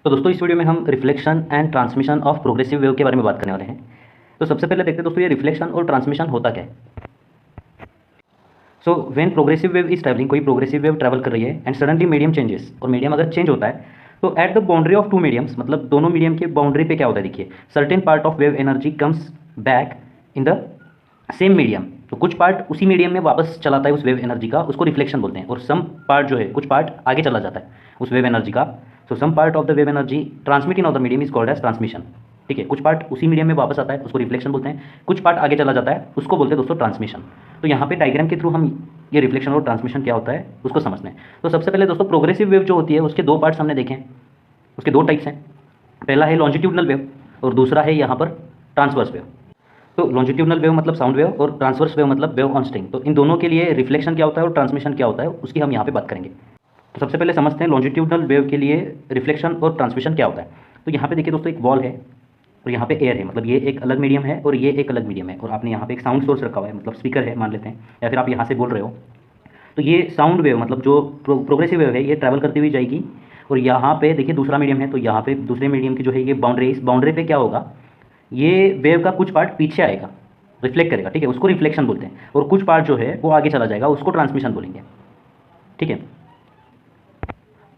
तो दोस्तों इस वीडियो में हम reflection and transmission of progressive wave के बारे में बात करने वाले हैं। तो सबसे पहले देखते हैं दोस्तों ये रिफ्लेक्शन और ट्रांसमिशन होता क्या है। So when progressive wave is travelling, कोई प्रोग्रेसिव वेव ट्रैवल कर रही है एंड सडनली मीडियम चेंजेस, और मीडियम अगर चेंज होता है तो at the boundary of two mediums, मतलब दोनों मीडियम के बाउंड्री पे क्या होता है, देखिए certain part of wave energy comes back in the same medium. तो कुछ पार्ट उसी मीडियम में वापस चलाता है उस वेव एनर्जी का, उसको रिफ्लेक्शन बोलते हैं। और सम पार्ट जो है, कुछ पार्ट आगे चला जाता है उस वेव एनर्जी का। So some part of the wave energy transmit in other medium is called as transmission. ठीक है, कुछ पार्ट उसी मीडियम में वापस आता है, उसको रिफ्लेक्शन बोलते हैं। कुछ पार्ट आगे चला जाता है, उसको बोलते हैं दोस्तों ट्रांसमिशन। तो यहाँ पे डायग्राम के थ्रू हम ये रिफ्लेक्शन और ट्रांसमिशन क्या होता है उसको समझते हैं। तो सबसे पहले दोस्तों प्रोग्रेसिव वेव जो होती है उसके दो पार्ट्स हमने देखे हैं, उसके दो टाइप्स हैं। पहला है लॉन्जिट्यूडनल वेव और दूसरा है यहाँ पर ट्रांसवर्स वेव। तो लॉन्जिट्यूडनल वेव मतलब साउंड वेव और ट्रांसवर्स वेव मतलब वेव ऑन स्ट्रिंग। तो इन दोनों के लिए रिफ्लेक्शन क्या होता है और ट्रांसमिशन क्या होता है उसकी हम यहाँ पे बात करेंगे। तो सबसे पहले समझते हैं लॉन्जिट्यूडनल वेव के लिए रिफ्लेक्शन और ट्रांसमिशन क्या होता है। तो यहाँ पे देखिए दोस्तों एक वॉल है और यहाँ पे एयर है, मतलब ये एक अलग मीडियम है और ये एक अलग मीडियम है, और आपने यहाँ पे एक साउंड सोर्स रखा हुआ है, मतलब स्पीकर है मान लेते हैं, या फिर आप यहाँ से बोल रहे हो। तो ये साउंड वेव मतलब जो प्रोग्रेसिव वेव है ये ट्रैवल करती हुई जाएगी। और यहाँ पे देखिए दूसरा मीडियम है, तो यहाँ पे दूसरे मीडियम की जो है ये बाउंड्री, इस बाउंड्री पे क्या होगा, ये वेव का कुछ पार्ट पीछे आएगा, रिफ्लेक्ट करेगा। ठीक है, उसको रिफ्लेक्शन बोलते हैं। और कुछ पार्ट जो है वो आगे चला जाएगा, उसको ट्रांसमिशन बोलेंगे। ठीक है,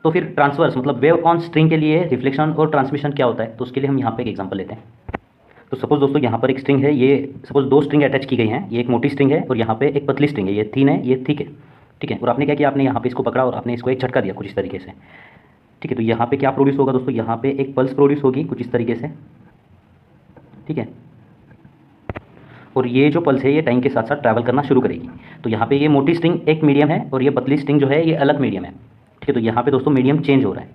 तो फिर ट्रांसवर्स मतलब वेव ऑन स्ट्रिंग के लिए रिफ्लेक्शन और ट्रांसमिशन क्या होता है, तो उसके लिए हम यहाँ पे एक एग्जांपल लेते हैं। तो सपोज दोस्तों यहाँ पर एक स्ट्रिंग है, ये सपोज दो स्ट्रिंग अटैच की गई हैं, ये एक मोटी स्ट्रिंग है और यहाँ पे एक पतली स्ट्रिंग है, ये थिन है ये थिक है। ठीक है, और आपने क्या किया, आपने यहाँ पे इसको पकड़ा और आपने इसको एक झटका दिया कुछ इस तरीके से। ठीक है, तो यहाँ पे क्या प्रोड्यूस होगा दोस्तों, यहाँ पे एक पल्स प्रोड्यूस होगी कुछ इस तरीके से। ठीक है, और ये जो पल्स है ये टाइम के साथ साथ ट्रैवल करना शुरू करेगी। तो यहाँ पे ये मोटी स्ट्रिंग एक मीडियम है और ये पतली स्ट्रिंग जो है ये अलग मीडियम है। ठीक है, तो यहाँ पे दोस्तों मीडियम चेंज हो रहा है।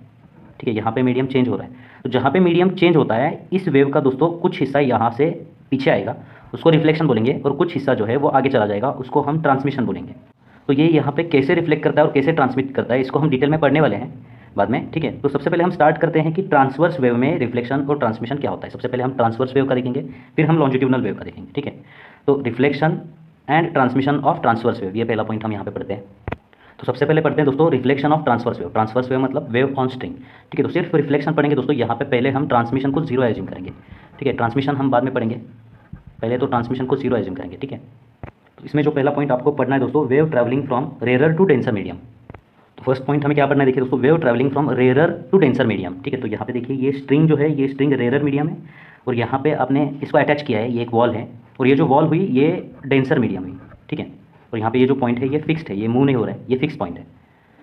ठीक है, यहाँ पे मीडियम चेंज हो रहा है। तो जहाँ पे मीडियम चेंज होता है इस वेव का दोस्तों कुछ हिस्सा यहाँ से पीछे आएगा, उसको रिफ्लेक्शन बोलेंगे, और कुछ हिस्सा जो है वो आगे चला जाएगा, उसको हम ट्रांसमिशन बोलेंगे। तो ये यहाँ पे कैसे रिफ्लेक्ट करता है और कैसे ट्रांसमिट करता है इसको हम डिटेल में पढ़ने वाले हैं बाद में। ठीक है, तो सबसे पहले हम स्टार्ट करते हैं कि ट्रांसवर्स वेव में रिफ्लेक्शन और ट्रांसमिशन क्या होता है। सबसे पहले हम ट्रांसवर्स वेव का देखेंगे, फिर हम लॉन्जिट्यूडनल वेव का देखेंगे। ठीक है, तो reflection and transmission of transverse wave, ये पहला पॉइंट हम यहाँ पे पढ़ते हैं। तो सबसे पहले पढ़ते हैं दोस्तों reflection of transverse wave. Transverse wave मतलब वेव ऑन स्ट्रिंग। ठीक है, तो सिर्फ रिफ्लेक्शन पढ़ेंगे दोस्तों, यहाँ पे पहले हम ट्रांसमिशन को जीरो एज्यूम करेंगे। ठीक है, ट्रांसमिशन हम बाद में पढ़ेंगे, पहले तो ट्रांसमिशन को जीरो एज्यूम करेंगे। ठीक है, तो इसमें जो पहला पॉइंट आपको पढ़ना है दोस्तों, wave travelling from rare to denser medium. तो फर्स्ट पॉइंट हमें क्या पढ़ना है, देखिए दोस्तों wave travelling from rare to denser medium. ठीक है, तो यहाँ पे देखिए ये स्ट्रिंग जो है ये स्ट्रिंग रेयर मीडियम है और यहाँ पे आपने इसको अटैच किया है, ये एक वॉल है और ये जो वॉल हुई ये डेंसर मीडियम हुई। ठीक है, और यहाँ पे ये जो पॉइंट है ये फिक्स्ड है, ये मूव नहीं हो रहा है, ये फिक्स पॉइंट है।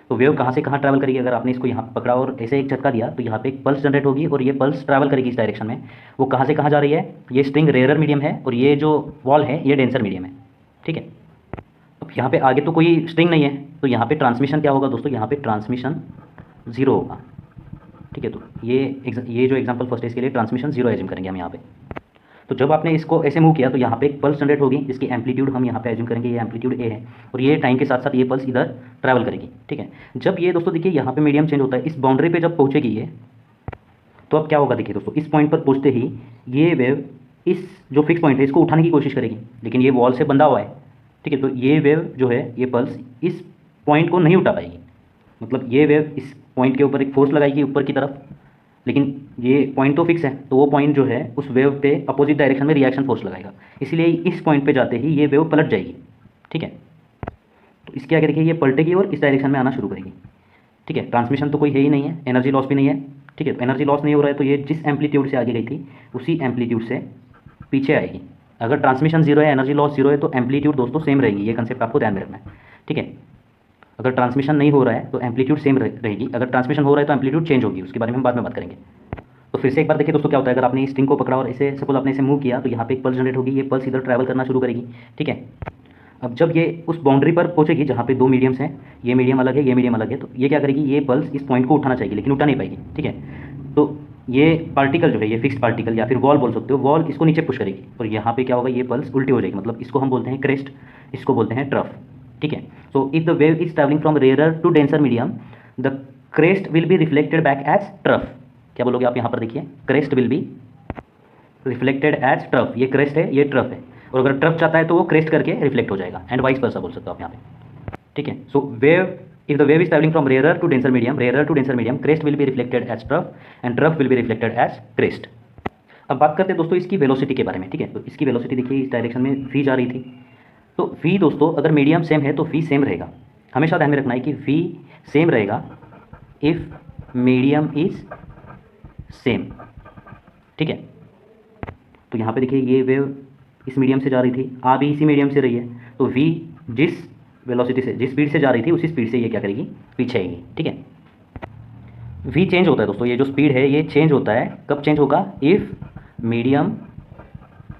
तो वेव कहाँ से कहाँ ट्रैवल करेगी, अगर आपने इसको यहाँ पकड़ा और ऐसे एक झटका दिया तो यहाँ पे एक पल्स जनरेट होगी और ये पल्स ट्रैवल करेगी इस डायरेक्शन में। वो कहाँ से कहाँ जा रही है, ये स्ट्रिंग रेयर मीडियम है और ये जो वॉल है ये डेंसर मीडियम है। ठीक है, अब यहाँ पे आगे तो कोई स्ट्रिंग नहीं है, तो यहाँ पे ट्रांसमिशन क्या होगा दोस्तों, यहाँ पे ट्रांसमिशन जीरो होगा। ठीक है, तो ये जो एग्जांपल फर्स्ट है इसके लिए ट्रांसमिशन जीरो एज्यूम करेंगे हम यहाँ पे। तो जब आपने इसको ऐसे मूव किया तो यहाँ पे एक पल्स जनरेट होगी जिसकी एम्पलीट्यूड हम यहाँ पे एज्यूम करेंगे, ये एम्पलीट्यूड ए है और ये टाइम के साथ साथ ये पल्स इधर ट्रैवल करेगी। ठीक है, जब ये दोस्तों देखिए यहाँ पे मीडियम चेंज होता है, इस बाउंड्री पे जब पहुँचेगी ये, तो अब क्या होगा देखिए दोस्तों, इस पॉइंट पर पहुँचते ही ये वेव इस जो फिक्स पॉइंट है इसको उठाने की कोशिश करेगी, लेकिन ये वॉल से बंधा हुआ है। ठीक है, तो ये वेव जो है ये पल्स इस पॉइंट को नहीं उठा पाएगी, मतलब ये वेव इस पॉइंट के ऊपर एक फोर्स लगाएगी ऊपर की तरफ, लेकिन ये पॉइंट तो फिक्स है, तो वो पॉइंट जो है उस वेव पे अपोजिट डायरेक्शन में रिएक्शन फोर्स लगाएगा, इसलिए इस पॉइंट पे जाते ही ये वेव पलट जाएगी। ठीक है, तो इसके आगे देखिए ये पलटेगी और इस डायरेक्शन में आना शुरू करेगी। ठीक है, ट्रांसमिशन तो कोई है ही नहीं है, एनर्जी लॉस भी नहीं है। ठीक है, तो एनर्जी लॉस नहीं हो रहा है तो ये जिस एम्पलीट्यूड से आगे गई थी उसी एम्पलीट्यूड से पीछे आएगी। अगर ट्रांसमिशन जीरो है, एनर्जी लॉस जीरो है, तो एम्पलीट्यूड दोस्तों सेम रहेगी, ये कंसेप्ट आपको ध्यान में रखना है। ठीक है, अगर ट्रांसमिशन नहीं हो रहा है तो एम्पलीट्यूड सेम रहेगी, अगर ट्रांसमिशन हो रहा है तो एम्पलीट्यूड चेंज होगी, उसके बारे में हम बाद में बात करेंगे। तो फिर से एक बार देखिए दोस्तों क्या होता है, अगर आपने इस स्ट्रिंग को पकड़ा और इसे सपोज आपने इसे मूव किया तो यहाँ पे एक पल्स जनरेट होगी, ये पल्स इधर ट्रैवल करना शुरू करेगी। ठीक है, अब जब ये उस बाउंड्री पर पहुंचेगी जहाँ पे दो मीडियम्स हैं, ये मीडियम अलग है ये मीडियम अलग है, तो ये क्या करेगी, ये पल्स इस पॉइंट को उठाना चाहिए लेकिन उठा नहीं पाएगी। ठीक है, तो ये पार्टिकल जो है ये फिक्स्ड पार्टिकल या फिर वॉल बोल सकते हो, वॉल इसको नीचे पुश करेगी और यहाँ पे क्या होगा, ये पल्स उल्टी हो जाएगी, मतलब इसको हम बोलते हैं क्रेस्ट, इसको बोलते हैं ट्रफ। ठीक है, so if the wave is travelling from rare to denser medium the crest will be reflected back as trough. क्या बोलोगे आप यहाँ पर देखिए, crest will be reflected as trough, ये क्रेस्ट है ये ट्रफ है, और अगर ट्रफ चाहता है तो वो क्रेस्ट करके रिफ्लेक्ट हो जाएगा, एंड वाइस वर्सा बोल सकते हो आप यहाँ पे। ठीक है, सो wave If the wave is traveling from rarer to denser medium, crest will be reflected as trough and trough will be reflected as crest. अब बात करते हैं दोस्तों इसकी वेलोसिटी के बारे में, ठीक है। तो इसकी वेलोसिटी देखिए इस डायरेक्शन में v जा रही थी, तो v दोस्तों अगर मीडियम सेम है तो v सेम रहेगा। हमेशा ध्यान में रखना है कि v सेम रहेगा इफ मीडियम इज सेम, ठीक है। तो यहाँ पे देखिए ये वेव इस मीडियम से जा रही थी, आ भी इसी मीडियम से रही है, तो v जिस वेलोसिटी से, जिस स्पीड से जा रही थी उसी स्पीड से ये क्या करेगी, पीछे आएगी, ठीक है। v चेंज होता है दोस्तों, ये जो स्पीड है ये चेंज होता है, कब चेंज होगा, इफ़ मीडियम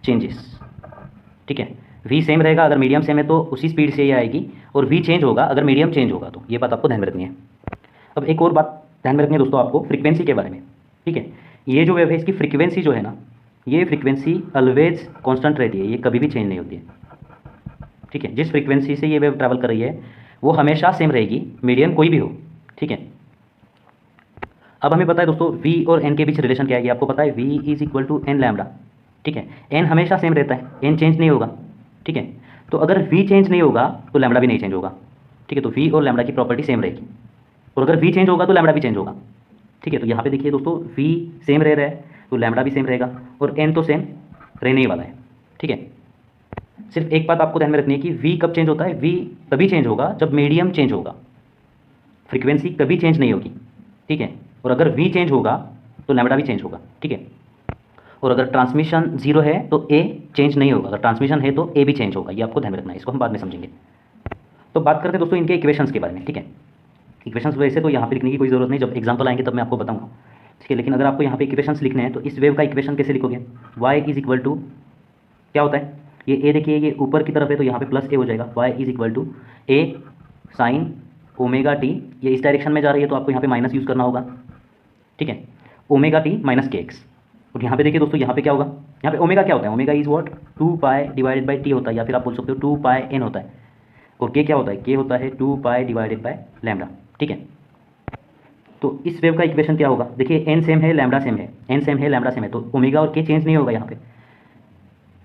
चेंजेस, ठीक है। v सेम रहेगा, अगर मीडियम सेम है तो उसी स्पीड से ये आएगी, और v चेंज होगा अगर मीडियम चेंज होगा, तो ये बात आपको ध्यान में रखनी है। अब एक और बात ध्यान में रखनी है दोस्तों आपको फ्रीक्वेंसी के बारे में, ठीक है। ये जो वेव है इसकी फ्रीक्वेंसी जो है ना, ये फ्रीक्वेंसी ऑलवेज कांस्टेंट रहती है, ये कभी भी चेंज नहीं होती है, ठीक है। जिस फ्रीक्वेंसी से ये वेव ट्रैवल कर रही है वो हमेशा सेम रहेगी, मीडियम कोई भी हो, ठीक है। अब हमें पता है दोस्तों v और n के बीच रिलेशन क्या है, आपको पता है v is equal to N lambda, ठीक है। n हमेशा सेम रहता है, n चेंज नहीं होगा, ठीक है। तो अगर v चेंज नहीं होगा तो लैम्डा भी नहीं चेंज होगा, ठीक है। तो v और लैम्डा की प्रॉपर्टी सेम रहेगी, और अगर v चेंज होगा तो लैम्डा भी चेंज होगा, ठीक है। तो यहाँ पे देखिए दोस्तों v सेम रह रहा है तो लैम्डा भी सेम रहेगा, और n तो सेम रहने ही वाला है, ठीक है। सिर्फ एक बात आपको ध्यान में रखनी है कि v कब चेंज होता है, v तभी चेंज होगा जब मीडियम चेंज होगा, फ्रीक्वेंसी कभी चेंज नहीं होगी, ठीक है। और अगर v चेंज होगा तो लैम्डा भी चेंज होगा, ठीक है। और अगर ट्रांसमिशन 0 है तो a चेंज नहीं होगा, अगर ट्रांसमिशन है तो a भी चेंज होगा, ये आपको ध्यान में रखना है, इसको हम बाद में समझेंगे। तो बात करते हैं दोस्तों इनके इक्वेशंस के बारे में, ठीक है। इक्वेशंस वैसे तो यहाँ पे लिखने की कोई ज़रूरत नहीं, जब एग्जाम्पल आएंगे तब मैं आपको बताऊँगा, ठीक है। लेकिन अगर आपको यहाँ पे इक्वेशंस लिखने हैं तो इस वेव का इक्वेशन कैसे लिखोगे, y इज इक्वल टू क्या होता है, ये a देखिए ये ऊपर की तरफ है तो यहाँ पे प्लस a हो जाएगा, y is equal to a sine omega T, ये इस डायरेक्शन में जा रही है तो आपको यहाँ पे माइनस यूज़ करना होगा, ठीक है, ओमेगा टी माइनस के एक्स। और यहाँ पे देखिए दोस्तों यहाँ पे क्या होगा, यहाँ पे ओमेगा क्या होता है, omega is what 2 pi divided by T होता है, या फिर आप बोल सकते हो 2 पाई एन होता है, और के क्या होता है, के होता है 2 पाई डिवाइडेड बाई लैम्डा, ठीक है। तो इस वेव का इक्वेशन क्या होगा, देखिए एन सेम है लैम्डा सेम है, एन सेम है लैम्डा सेम है, तो ओमेगा और के चेंज नहीं होगा यहाँ पे,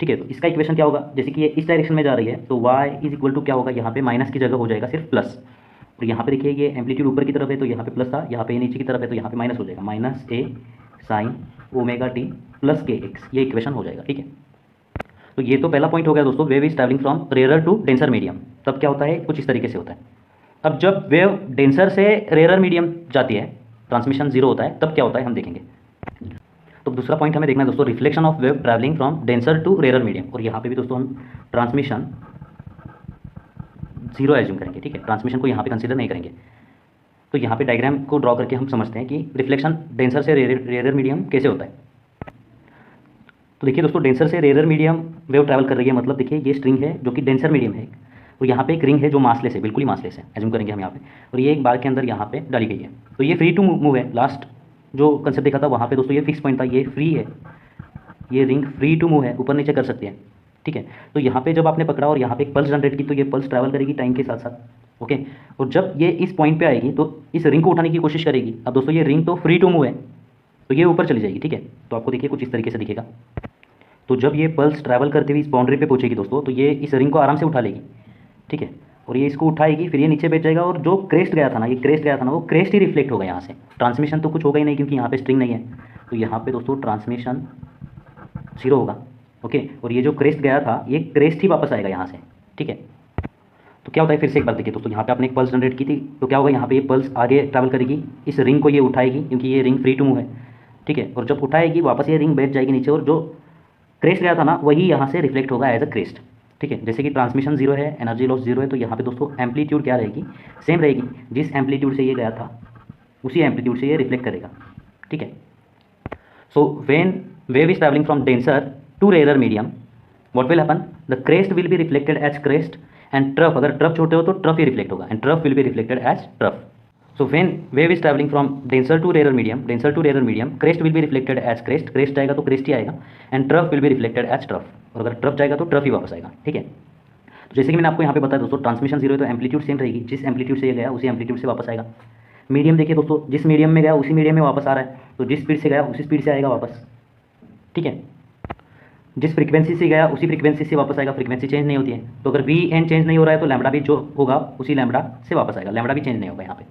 ठीक है। तो इसका इक्वेशन क्या होगा, जैसे कि ये इस डायरेक्शन में जा रही है तो y इज इक्वल टू क्या होगा, यहाँ पे माइनस की जगह हो जाएगा सिर्फ प्लस, और यहाँ पे देखिए ये एम्पलीट्यूड ऊपर की तरफ है तो यहाँ पे प्लस था, यहाँ पे नीचे की तरफ है तो यहाँ पे माइनस हो जाएगा, minus a sine omega T plus के एक्स, ये इक्वेशन हो जाएगा, ठीक है। तो ये तो पहला पॉइंट हो गया दोस्तों, wave is travelling from rare to denser medium, तब क्या होता है, कुछ इस तरीके से होता है। अब जब वेव डेंसर से रेयर मीडियम जाती है, ट्रांसमिशन 0 होता है, तब क्या होता है हम देखेंगे। तो दूसरा पॉइंट हमें देखना है दोस्तों, reflection of wave travelling from denser to rare medium, और यहाँ पे भी दोस्तों हम ट्रांसमिशन 0 एज्यूम करेंगे, ठीक है, ट्रांसमिशन को यहाँ पे कंसीडर नहीं करेंगे। तो यहाँ पे डायग्राम को ड्रॉ करके हम समझते हैं कि रिफ्लेक्शन डेंसर से रेयर मीडियम कैसे होता है। तो देखिए दोस्तों डेंसर से रेयर मीडियम वेव ट्रैवल कर रही है, मतलब देखिए ये स्ट्रिंग है जो कि डेंसर मीडियम है, और यहाँ पे एक रिंग है जो मासलेस है, बिल्कुल ही मासलेस है, एज्यूम करेंगे हम यहाँ पे, और ये एक बार के अंदर यहाँ पे डाली गई है, तो ये फ्री टू मूव है। लास्ट जो कंसेप्ट देखा था वहाँ पे दोस्तों ये फिक्स पॉइंट था, ये फ्री है, ये रिंग फ्री टू मूव है, ऊपर नीचे कर सकते हैं, ठीक है। तो यहाँ पे जब आपने पकड़ा और यहाँ पे एक पल्स जनरेट की तो ये पल्स ट्रैवल करेगी टाइम के साथ साथ, ओके। और जब ये इस पॉइंट पे आएगी तो इस रिंग को उठाने की कोशिश करेगी। अब दोस्तों ये रिंग तो फ्री टू मूव है तो ये ऊपर चली जाएगी, ठीक है। तो आपको देखिए कुछ इस तरीके से दिखेगा। तो जब ये पल्स ट्रैवल करते हुए इस बाउंड्री पे पहुंचेगी दोस्तों, तो ये इस रिंग को आराम से उठा लेगी, ठीक है, और ये इसको उठाएगी, फिर ये नीचे बैठ जाएगा, और जो क्रेस्ट गया था ना, ये क्रेस्ट गया था ना, वो क्रेस्ट ही रिफ्लेक्ट होगा यहाँ से। ट्रांसमिशन तो कुछ होगा ही नहीं क्योंकि यहाँ पे स्ट्रिंग नहीं है, तो यहाँ पे दोस्तों ट्रांसमिशन 0 होगा, ओके। और ये जो क्रेस्ट गया था ये क्रेस्ट ही वापस आएगा यहाँ से, ठीक है। तो क्या होता है, फिर से एक बार देखिए दोस्तों, यहाँ पे आपने एक पल्स जनरेट की थी तो क्या होगा, यहाँ पे ये पल्स आगे ट्रैवल करेगी, इस रिंग को ये उठाएगी क्योंकि ये रिंग फ्री टू मूव है, ठीक है। और जब उठाएगी वापस ये रिंग बैठ जाएगी नीचे, और जो क्रेस्ट गया था ना वही यहाँ से रिफ्लेक्ट होगा एज अ क्रेस्ट, ठीक है। जैसे कि ट्रांसमिशन 0 है, एनर्जी लॉस 0 है, तो यहाँ पे दोस्तों एम्पलीट्यूड क्या रहेगी, सेम रहेगी, जिस एम्पलीट्यूड से ये गया था उसी एम्पलीट्यूड से ये रिफ्लेक्ट करेगा, ठीक है। So when wave is travelling from denser to rare medium, what will happen, the crest will be reflected as crest and trough, अगर ट्रफ छोटे हो तो ट्रफ ही रिफ्लेक्ट होगा, and trough will be reflected as trough. So when wave is traveling from denser to rarer medium, crest will be reflected as crest, crest जाएगा तो crest ही आएगा, and trough will be reflected as trough, और अगर trough जाएगा तो trough ही वापस आएगा, ठीक है। तो जैसे कि मैंने आपको यहाँ पे बताया दोस्तों, ट्रांसमिशन 0 है तो एम्पलीट्यूड सेम रहेगी, जिस एम्पलीट्यूड से ये गया उसी एम्पलीट्यूड से वापस आएगा। मीडियम देखिए दोस्तों, जिस मीडियम में गया उसी मीडियम में वापस आ रहा है, तो जिस स्पीड से गया उसी स्पीड से आएगा वापस, ठीक है। जिस फ्रीक्वेंसी से गया उसी फ्रीक्वेंसी से वापस आएगा, फ्रीक्वेंसी चेंज नहीं होती है। तो अगर वी एन चेंज नहीं हो रहा है तो लैम्बडा भी जो होगा उसी लैम्बडा से वापस आएगा, लैम्बडा भी चेंज नहीं होगा यहाँ पे।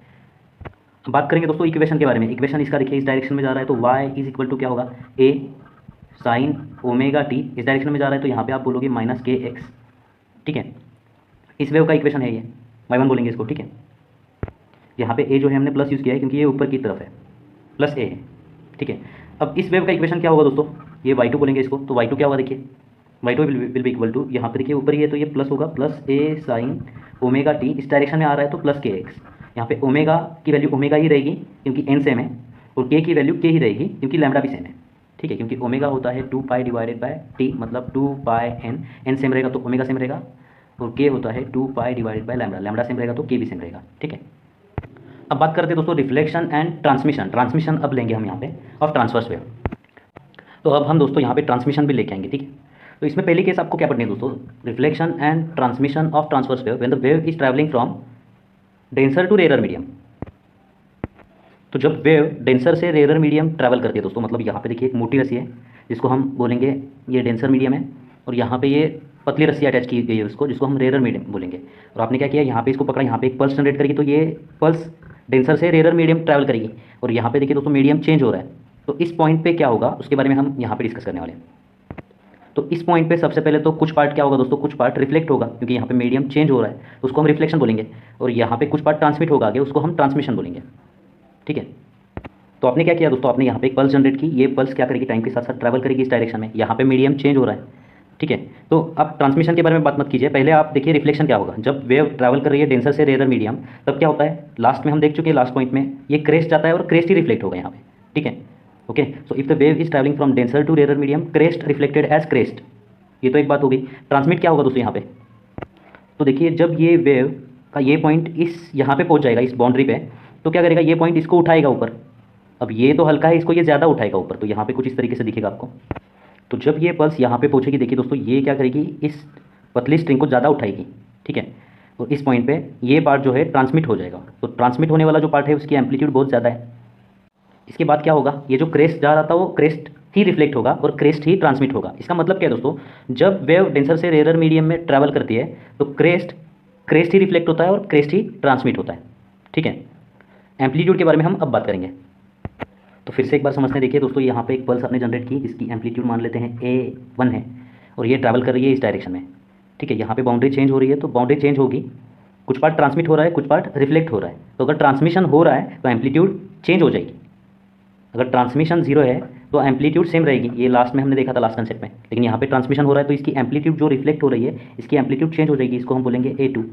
अब बात करेंगे दोस्तों इक्वेशन के बारे में। इक्वेशन इसका देखिए इस डायरेक्शन में जा रहा है तो y इज इक्वल टू क्या होगा, a साइन ओमेगा टी। इस डायरेक्शन में जा रहा है तो यहाँ पे आप बोलोगे माइनस के एक्स, ठीक है। इस वेव का इक्वेशन है ये, y1 बोलेंगे इसको, ठीक है। यहाँ पे a जो है हमने प्लस यूज़ किया है क्योंकि ये ऊपर की तरफ है, प्लस a है, ठीक है। अब इस वेव का इक्वेशन क्या होगा दोस्तों, ये y2 बोलेंगे इसको, तो y2 क्या होगा देखिए, y2 will be equal to, यहाँ पे देखिए ऊपर ही है तो ये प्लस होगा, plus a sine omega T. इस डायरेक्शन में आ रहा है तो प्लस के एक्स। यहाँ पे ओमेगा की वैल्यू ओमेगा ही रहेगी क्योंकि n सेम है, और k की वैल्यू k ही रहेगी क्योंकि लैम्बडा भी सेम है, ठीक है। क्योंकि ओमेगा होता है 2 पाई डिवाइडेड बाय टी, मतलब 2 पाई n सेम रहेगा तो ओमेगा सेम रहेगा, और k होता है 2 pi divided by lambda, lambda same रहेगा तो k भी सेम रहेगा, ठीक है। अब बात करते हैं दोस्तों रिफ्लेक्शन एंड ट्रांसमिशन। ट्रांसमिशन अब लेंगे हम यहाँ पे ऑफ ट्रांसवर्स वेव। तो अब हम दोस्तों यहाँ पे ट्रांसमिशन भी लेके आएंगे, ठीक है। तो इसमें पहली केस आपको क्या पढ़नी है दोस्तों, reflection and transmission of transverse wave when the wave is travelling from denser to rare medium. तो जब वेव डेंसर से रेयर मीडियम ट्रैवल करती है दोस्तों, मतलब यहाँ पे देखिए एक मोटी रस्सी है जिसको हम बोलेंगे ये डेंसर मीडियम है, और यहाँ पे ये पतली रस्सी अटैच की गई है उसको, जिसको हम रेयर मीडियम बोलेंगे। और आपने क्या किया, यहाँ पे इसको पकड़ा, यहाँ पे एक पल्स जनरेट करेगी तो ये पल्स डेंसर से रेयर मीडियम ट्रैवल करेगी, और यहाँ पे देखिए दोस्तों मीडियम चेंज हो रहा है। तो इस पॉइंट पे क्या होगा उसके बारे में हम यहाँ पे डिस्कस करने वाले हैं। तो इस पॉइंट पे सबसे पहले तो कुछ पार्ट क्या होगा दोस्तों, कुछ पार्ट रिफ्लेक्ट होगा क्योंकि यहाँ पे मीडियम चेंज हो रहा है तो उसको हम रिफ्लेक्शन बोलेंगे, और यहाँ पे कुछ पार्ट ट्रांसमिट होगा आगे, उसको हम ट्रांसमिशन बोलेंगे, ठीक है। तो आपने क्या किया दोस्तों, आपने यहाँ पे एक पल्स जनरेट की, ये पल्स क्या करेगी, टाइम के साथ साथ ट्रैवल करेगी इस डायरेक्शन में, यहाँ पे मीडियम चेंज हो रहा है, ठीक है। तो अब ट्रांसमिशन के बारे में बात मत कीजिए, पहले आप देखिए रिफ्लेक्शन क्या होगा। जब वेव ट्रैवल कर रही है डेंसर से रेयर मीडियम, तब क्या होता है, लास्ट में हम देख चुके हैं, लास्ट पॉइंट में ये क्रेस्ट जाता है और क्रेस्ट ही रिफ्लेक्ट होगा यहाँ पे, ठीक है। Okay, so if the wave is travelling from denser to rare medium, crest reflected as crest. ये तो एक बात हो गई। ट्रांसमिट क्या होगा दोस्तों यहाँ पे, तो देखिए जब ये वेव का ये पॉइंट इस यहाँ पे पहुँच जाएगा इस बाउंड्री पे, तो क्या करेगा, ये पॉइंट इसको उठाएगा ऊपर। अब ये तो हल्का है, इसको ये ज़्यादा उठाएगा ऊपर, तो यहाँ पे कुछ इस तरीके से दिखेगा आपको। तो जब ये पल्स यहाँ पे पहुँचेगी, देखिए दोस्तों ये क्या करेगी, इस पतली स्ट्रिंग को ज़्यादा उठाएगी, ठीक है। और इस पॉइंट पे ये पार्ट जो है ट्रांसमिट हो जाएगा। तो ट्रांसमिट होने वाला जो पार्ट है उसकी एम्पलीट्यूड बहुत ज़्यादा है। इसके बाद क्या होगा, ये जो क्रेस्ट जा रहा था वो क्रेस्ट ही रिफ्लेक्ट होगा और क्रेस्ट ही ट्रांसमिट होगा। इसका मतलब क्या है दोस्तों, जब वेव डेंसर से रेयर मीडियम में ट्रैवल करती है तो क्रेस्ट ही रिफ्लेक्ट होता है और क्रेस्ट ही ट्रांसमिट होता है, ठीक है। एम्पलीट्यूड के बारे में हम अब बात करेंगे। तो फिर से एक बार समझते हैं। देखिए दोस्तों यहाँ पे एक पल्स आपने जनरेट की जिसकी एम्पलीट्यूड मान लेते हैं A1 है, और ये ट्रैवल कर रही है इस डायरेक्शन में, ठीक है। यहाँ पे बाउंड्री चेंज हो रही है तो बाउंड्री चेंज होगी, कुछ पार्ट ट्रांसमिट हो रहा है, कुछ पार्ट रिफ्लेक्ट हो रहा है। तो अगर ट्रांसमिशन हो रहा है तो एम्पलीट्यूड चेंज हो जाएगी, अगर ट्रांसमिशन 0 है तो एम्पलीट्यूड सेम रहेगी। ये लास्ट में हमने देखा था, लास्ट कंसेप्ट में। लेकिन यहाँ पे ट्रांसमिशन हो रहा है तो इसकी एम्पलीट्यूड जो रिफ्लेक्ट हो रही है इसकी एम्पलीट्यूड चेंज हो जाएगी, इसको हम बोलेंगे A2।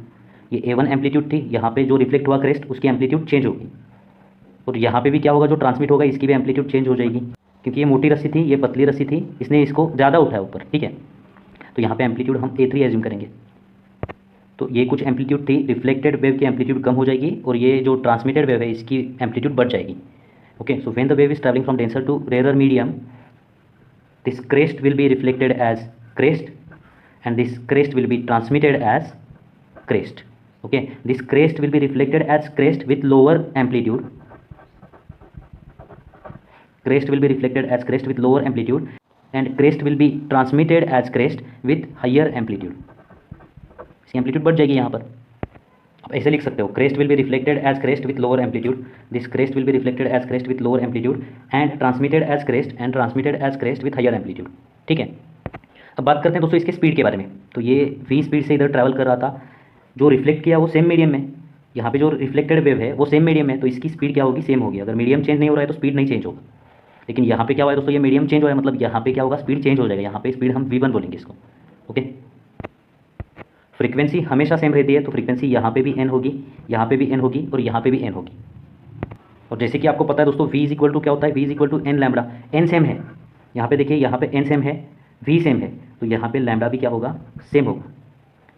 ये A1 एम्पलीट्यूड थी, यहाँ पे जो रिफ्लेक्ट हुआ क्रेस्ट उसकी एम्पलीट्यूड चेंज होगी, और यहाँ पे भी क्या होगा, जो ट्रांसमिट होगा इसकी भी एम्पलीट्यूड चेंज हो जाएगी, क्योंकि ये मोटी रस्सी थी, ये पतली रस्सी थी, इसने इसको ज़्यादा उठाया ऊपर, ठीक है। तो यहाँ पे एम्पलीट्यूड हम A3 एज्यूम करेंगे। तो ये कुछ एम्पलीट्यूड थी, रिफ्लेक्टेड वेव की एम्पलीट्यूड कम हो जाएगी, और ये जो ट्रांसमिटेड वेव है इसकी एम्पलीट्यूड बढ़ जाएगी। Okay, so when the wave is traveling from denser to rarer medium, this crest will be reflected as crest, and this crest will be transmitted as crest. Okay, this crest will be reflected as crest with lower amplitude. Crest will be reflected as crest with lower amplitude, and crest will be transmitted as crest with higher amplitude. इसकी amplitude बढ़ जाएगी यहाँ पर। आप ऐसे लिख सकते हो, crest will be reflected as crest with lower amplitude, this crest will be reflected as crest with lower amplitude and transmitted as crest with higher amplitude, ठीक है। अब बात करते हैं दोस्तों इसके स्पीड के बारे में। तो ये v स्पीड से इधर ट्रैवल कर रहा था, जो रिफ्लेक्ट किया वो सेम मीडियम में, यहाँ पे जो रिफ्लेक्टेड वेव है वो सेम मीडियम में, तो इसकी स्पीड क्या होगी, सेम होगी। अगर मीडियम चेंज नहीं हो रहा है तो स्पीड नहीं चेंज होगा। लेकिन यहाँ पे क्या हुआ है दोस्तों, ये मीडियम चेंज हो रहा है, मतलब यहाँ पे क्या होगा, स्पीड चेंज हो जाएगा। यहाँ पे स्पीड हम v1 बोलेंगे इसको, ओके। फ्रीक्वेंसी हमेशा सेम रहती है, तो फ्रीक्वेंसी यहाँ पे भी n होगी, यहाँ पे भी n होगी, और यहाँ पे भी n होगी। और जैसे कि आपको पता है दोस्तों, v इज इक्वल टू क्या होता है, v is equal to n lambda. n same है, यहाँ पे देखिए, यहाँ पे n सेम है, v सेम है, तो यहाँ पे लैम्बडा भी क्या होगा, सेम होगा।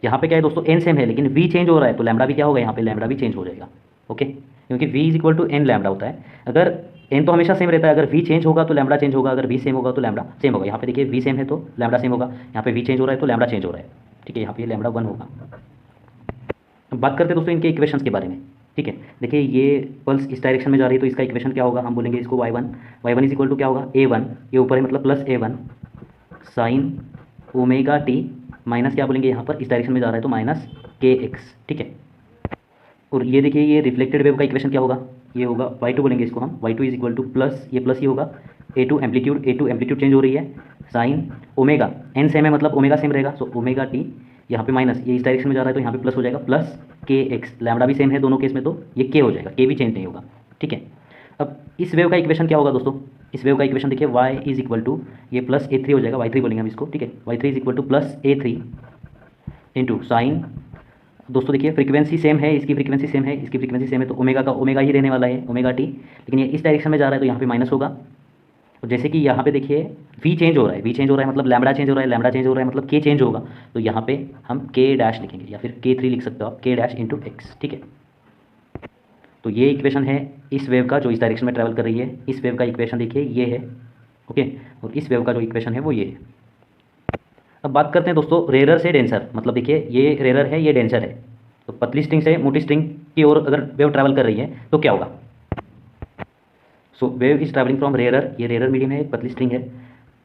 यहाँ पे क्या है दोस्तों, n सेम है लेकिन v चेंज हो रहा है, तो लैम्बडा भी क्या होगा, यहाँ पे लैम्बडा भी चेंज हो जाएगा, ओके। क्योंकि v is equal to n lambda होता है। अगर n तो हमेशा सेम रहता है, अगर v चेंज होगा तो लैम्बडा चेंज होगा, अगर v सेम होगा तो लैम्बडा सेम होगा। यहाँ पे देखिए v सेम है तो लैम्बडा सेम होगा, यहाँ पे v चेंज हो रहा है तो लैम्बडा चेंज हो रहा है, ठीक है। यहाँ पे लैम्बडा 1 होगा। अब बात करते हैं दोस्तों इनके इक्वेशंस के बारे में, ठीक है। देखिए ये पल्स इस डायरेक्शन में जा रही है तो इसका इक्वेशन क्या होगा, हम बोलेंगे इसको y1 इज इक्वल टू क्या होगा, a1, ये ऊपर है मतलब plus a1 sign omega T minus क्या बोलेंगे यहाँ पर, इस डायरेक्शन में जा रहा है तो माइनस के एक्स, ठीक है। और ये देखिए ये रिफ्लेक्टेड वेव का इक्वेशन क्या होगा, ये होगा y2 बोलेंगे इसको हम, y2 is equal two plus, ये प्लस ही होगा a2 एम्पलीट्यूड चेंज हो रही है, साइन ओमेगा n सेम है मतलब ओमेगा सेम रहेगा, सो ओमेगा टी यहाँ पे माइनस, ये इस डायरेक्शन में जा रहा है तो यहाँ पे प्लस हो जाएगा, प्लस के एक्स, लैम्बडा भी सेम है दोनों केस में तो ये के हो जाएगा, के भी चेंज नहीं होगा, ठीक है। अब इस वेव का इक्वेशन क्या होगा दोस्तों, इस वेव का इक्वेशन देखिए y इज इक्वल टू ये प्लस a3 हो जाएगा, y3 बोलेंगे हम इसको, ठीक है, y3 is equal two plus a3 into sine, दोस्तों देखिए फ्रीक्वेंसी सेम है, इसकी फ्रीक्वेंसी सेम है, इसकी फ्रीक्वेंसी सेम है, तो ओमेगा का ओमेगा ही रहने वाला है, ओमेगा टी, लेकिन ये इस डायरेक्शन में जा रहा है तो यहाँ पे माइनस होगा। और जैसे कि यहाँ पे देखिए v चेंज हो रहा है, v चेंज हो रहा है मतलब लैम्बडा चेंज हो रहा है, लैम्बडा चेंज हो रहा है मतलब k चेंज होगा, तो यहाँ पे हम k डैश लिखेंगे या फिर k3 लिख सकते हो आप, k डैश इंटू एक्स, ठीक है। तो ये इक्वेशन है इस वेव का जो इस डायरेक्शन में ट्रैवल कर रही है, इस वेव का इक्वेशन देखिए ये है, ओके, और इस वेव का जो इक्वेशन है वो ये है। अब बात करते हैं दोस्तों रेरर से डेंसर, मतलब देखिए ये रेरर है, ये डेंसर है, तो पतली स्ट्रिंग से मोटी स्ट्रिंग की ओर अगर वेव ट्रैवल कर रही है तो क्या होगा। So wave is travelling from rarer, ये रेरर मीडियम है, पतली स्ट्रिंग है,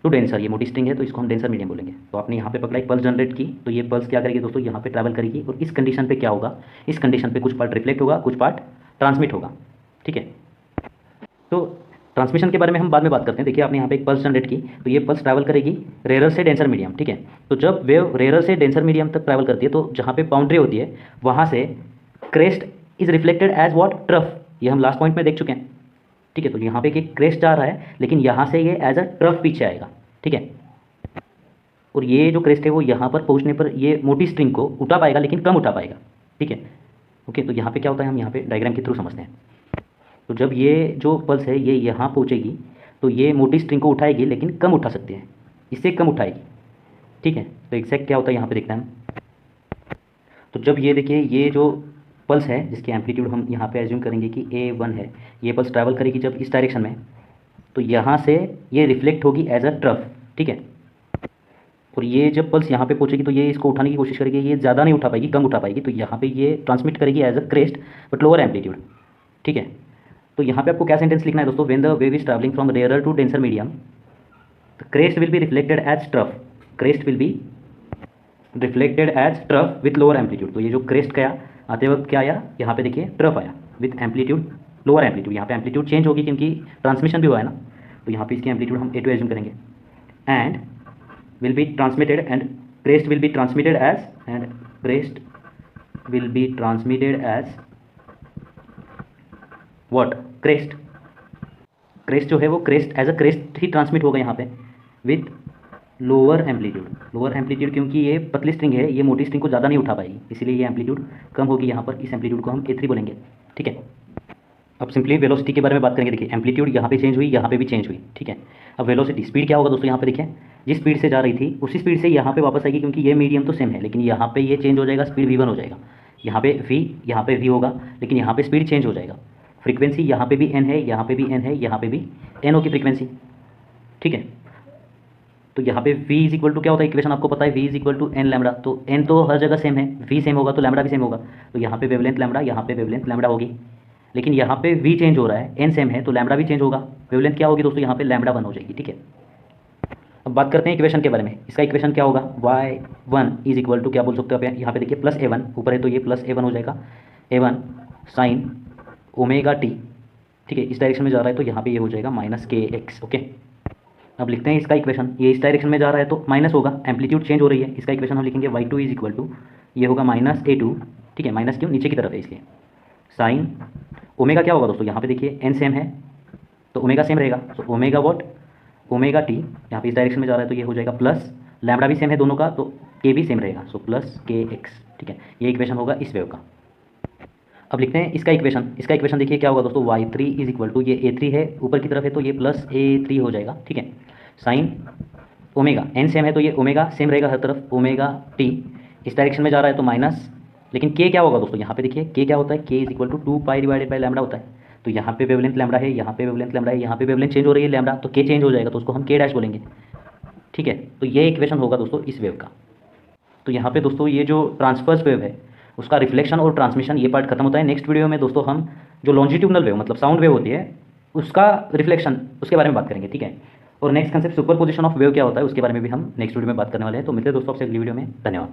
टू डेंसर, ये मोटी स्ट्रिंग है, तो इसको हम डेंसर मीडियम बोलेंगे। तो आपने यहाँ पे पकड़ा एक पल्स जनरेट की, तो ये पल्स क्या करेगी दोस्तों, यहाँ पे ट्रैवल करेगी, और इस कंडीशन पे क्या होगा, इस कंडीशन पे कुछ पार्ट रिफ्लेक्ट होगा, कुछ पार्ट ट्रांसमिट होगा, ठीक है। तो ट्रांसमिशन के बारे में हम बाद में बात करते हैं। देखिए आपने यहाँ पे एक पल्स जनरेट की, तो ये पल्स ट्रैवल करेगी रेरर से डेंसर मीडियम, ठीक है। तो जब वेव रेरर से डेंसर मीडियम तक ट्रैवल करती है तो जहाँ पे बाउंड्री होती है वहाँ से crest is reflected as what, trough, ये हम लास्ट पॉइंट में देख चुके हैं, ठीक है। तो यहाँ पे एक क्रेस्ट जा रहा है लेकिन यहाँ से ये एज अ ट्रफ पीछे आएगा, ठीक है। और ये जो क्रेस्ट है वो यहाँ पर पहुँचने पर ये मोटी स्ट्रिंग को उठा पाएगा लेकिन कम उठा पाएगा, ठीक है, ओके। तो यहाँ पे क्या होता है हम यहाँ पे डायग्राम के थ्रू समझते हैं। तो जब ये जो पल्स है ये यहाँ पहुँचेगी तो ये मोटी स्ट्रिंग को उठाएगी लेकिन कम उठा सकती है, इससे कम उठाएगी, ठीक है। तो एग्जैक्ट क्या होता है यहाँ पे देखते हैं हम। तो जब ये देखिए ये जो पल्स है जिसकी एम्पलीट्यूड हम यहाँ पे एज्यूम करेंगे कि a1 है, ये पल्स ट्रैवल करेगी जब इस डायरेक्शन में, तो यहाँ से ये रिफ्लेक्ट होगी एज अ ट्रफ, ठीक है। और ये जब पल्स यहाँ पे पहुँचेगी तो ये इसको उठाने की कोशिश करेगी, ये ज़्यादा नहीं उठा पाएगी, कम उठा पाएगी, तो यहाँ पे ये ट्रांसमिट करेगी as a crest but lower amplitude, ठीक है। तो यहाँ पे आपको क्या सेंटेंस लिखना है दोस्तों, when the wave is travelling from rarer to denser medium the crest will be reflected as trough, crest will be reflected as trough with lower amplitude. तो ये जो क्रेस्ट गया आते वक्त क्या आया, यहाँ पे देखिए ट्रफ आया विथ एम्पलीट्यूड लोअर एम्पलीट्यूड, यहाँ पे एम्पलीट्यूड चेंज होगी क्योंकि ट्रांसमिशन भी हुआ है ना, तो यहाँ पे इसकी एम्पलीट्यूड हम a2 एज्यूम करेंगे, and will be transmitted and crest will be transmitted as, and crest will be transmitted as what, crest, crest जो है वो क्रेस्ट एज अ क्रेस्ट ही ट्रांसमिट होगा यहाँ पे with lower amplitude, lower amplitude क्योंकि ये पतली स्ट्रिंग है, ये मोटी स्ट्रिंग को ज़्यादा नहीं उठा पाएगी, इसीलिए ये एम्पलीट्यूड कम होगी यहाँ पर, इस एम्पलीट्यूड को हम a3 बोलेंगे, ठीक है। अब सिंपली वेलोसिटी के बारे में बात करेंगे। देखिए एम्पलीट्यूड यहाँ पे चेंज हुई, यहाँ पे भी चेंज हुई, ठीक है। अब वेलोसिटी स्पीड क्या होगा दोस्तों, यहाँ पे देखिए जिस स्पीड से जा रही थी उसी स्पीड से यहाँ पे वापस आएगी, क्योंकि ये मीडियम तो सेम है, लेकिन यहाँ पे ये चेंज हो जाएगा, स्पीड v1 हो जाएगा, यहाँ पे v, यहाँ पे v होगा, लेकिन यहाँ पे स्पीड चेंज हो जाएगा। फ्रीक्वेंसी यहाँ पे भी n है, यहाँ पे भी n है, यहाँ पे भी n होगी फ्रीक्वेंसी, ठीक है। तो यहाँ पे v इज इक्वल टू क्या होता है, इक्वेशन आपको पता है, v is equal to n lambda, तो n तो हर जगह सेम है, v सेम होगा तो लैम्बडा भी सेम होगा, तो यहाँ पे वेवलेंथ लैम्बडा, यहाँ पे वेवलेंथ लैम्बडा होगी, लेकिन यहाँ पे v चेंज हो रहा है, n सेम है तो लैम्बडा भी चेंज होगा, वेवलेंथ क्या होगी दोस्तों, यहाँ पे लैम्बडा 1 हो जाएगी, ठीक है। अब बात करते हैं इक्वेशन के बारे में। इसका इक्वेशन क्या होगा, y1 इज इक्वल टू क्या बोल सकते हो आप, यहाँ पे देखिए प्लस a1 ऊपर है तो ये प्लस a1 हो जाएगा, a1 साइन ओमेगा टी, ठीक है, इस डायरेक्शन में जा रहा है तो यहाँ पे ये हो जाएगा माइनस के एक्स, ओके। अब लिखते हैं इसका इक्वेशन, ये इस डायरेक्शन में जा रहा है तो माइनस होगा, एम्पलीट्यूड चेंज हो रही है, इसका इक्वेशन हम लिखेंगे y2 इज इक्वल टू ये होगा माइनस a2, ठीक है, माइनस क्यों, नीचे की तरफ है इसलिए, साइन ओमेगा क्या होगा दोस्तों, यहाँ पे देखिए n सेम है तो ओमेगा सेम रहेगा, तो ओमेगा वॉट, ओमेगा टी, यहाँ पे इस डायरेक्शन में जा रहा है तो ये हो जाएगा प्लस, लैम्बडा भी सेम है दोनों का तो के भी सेम रहेगा, सो प्लस के एक्स, ठीक है। ये इक्वेशन होगा इस वेव का। अब लिखते हैं इसका इक्वेशन, इसका इक्वेशन देखिए क्या होगा दोस्तों, y3 इज इक्वल टू ये a3 है ऊपर की तरफ है तो ये प्लस a3 हो जाएगा, ठीक है। साइन ओमेगा n सेम है तो ये ओमेगा सेम रहेगा हर तरफ, ओमेगा टी इस डायरेक्शन में जा रहा है तो माइनस, लेकिन k क्या होगा दोस्तों, यहाँ पे देखिए k क्या होता है, k is equal to 2 pi divided by lambda होता है, तो यहाँ पे वेवलेंथ लैम्बडा है, यहाँ पे वेवलेंथ लैम्बडा है, यहाँ पे वेवलेंथ चेंज हो रही है लैम्बडा, तो k चेंज हो जाएगा तो उसको हम k डैश बोलेंगे, ठीक है। तो ये इक्वेशन होगा दोस्तों इस वेव का। तो यहाँ पे दोस्तों ये जो ट्रांसफर्स वेव है उसका रिफ्लेक्शन और ट्रांसमिशन ये पार्ट खत्म होता है। नेक्स्ट वीडियो में दोस्तों हम जो लॉन्जिट्यूडनल वेव मतलब साउंड वेव होती है उसका रिफ्लेक्शन उसके बारे में बात करेंगे, ठीक है। और next concept super position of wave क्या होता है उसके बारे में भी हम नेक्स्ट वीडियो में बात करने वाले हैं। तो मिलते हैं दोस्तों आपसे अगली वीडियो में। धन्यवाद।